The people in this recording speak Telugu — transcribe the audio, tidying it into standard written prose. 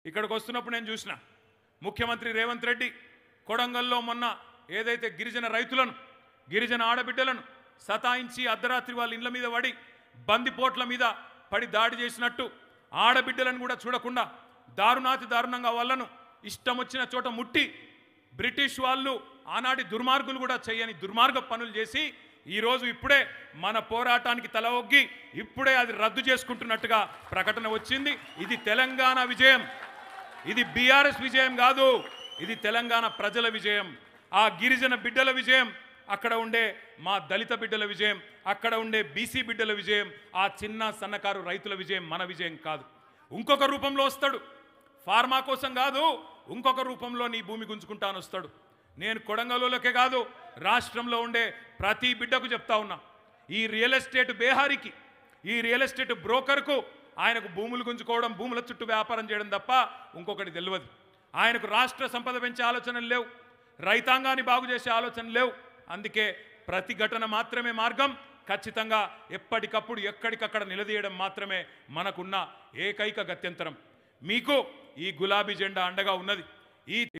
ఇక్కడికి వస్తున్నప్పుడు నేను చూసిన ముఖ్యమంత్రి రేవంత్ రెడ్డి కొడంగల్లో మొన్న ఏదైతే గిరిజన రైతులను గిరిజన ఆడబిడ్డలను సతాయించి అర్ధరాత్రి వాళ్ళ ఇళ్ల మీద పడి బందిపోట్ల మీద పడి దాడి చేసినట్టు ఆడబిడ్డలను కూడా చూడకుండా దారుణాతి దారుణంగా వాళ్ళను ఇష్టం వచ్చిన చోట ముట్టి బ్రిటిష్ వాళ్ళు ఆనాటి దుర్మార్గులు కూడా చేయని దుర్మార్గ పనులు చేసి ఈరోజు ఇప్పుడే మన పోరాటానికి తల ఒగ్గి ఇప్పుడే అది రద్దు చేసుకుంటున్నట్టుగా ప్రకటన వచ్చింది. ఇది తెలంగాణ విజయం, ఇది బీఆర్ఎస్ విజయం కాదు, ఇది తెలంగాణ ప్రజల విజయం, ఆ గిరిజన బిడ్డల విజయం, అక్కడ ఉండే మా దళిత బిడ్డల విజయం, అక్కడ ఉండే బీసీ బిడ్డల విజయం, ఆ చిన్న సన్నకారు రైతుల విజయం, మన విజయం కాదు. ఇంకొక రూపంలో వస్తాడు, ఫార్మా కోసం కాదు, ఇంకొక రూపంలో నీ భూమి గుంజుకుంటాను వస్తాడు. నేను కొడంగల్లోకే కాదు రాష్ట్రంలో ఉండే ప్రతి బిడ్డకు చెప్తా ఉన్నా, ఈ రియల్ ఎస్టేట్ బేహారికి, ఈ రియల్ ఎస్టేట్ బ్రోకర్కు ఆయనకు భూములు గుంజుకోవడం, భూముల చుట్టూ వ్యాపారం చేయడం తప్ప ఇంకొకటి తెలియదు. ఆయనకు రాష్ట్ర సంపద పెంచే ఆలోచనలు లేవు, రైతాంగాన్ని బాగు చేసే ఆలోచనలు లేవు. అందుకే ప్రతిఘటన మాత్రమే మార్గం, ఖచ్చితంగా ఎప్పటికప్పుడు ఎక్కడికక్కడ నిలదీయడం మాత్రమే మనకున్న ఏకైక గత్యంతరం. మీకు ఈ గులాబీ జెండా అండగా ఉన్నది. ఈ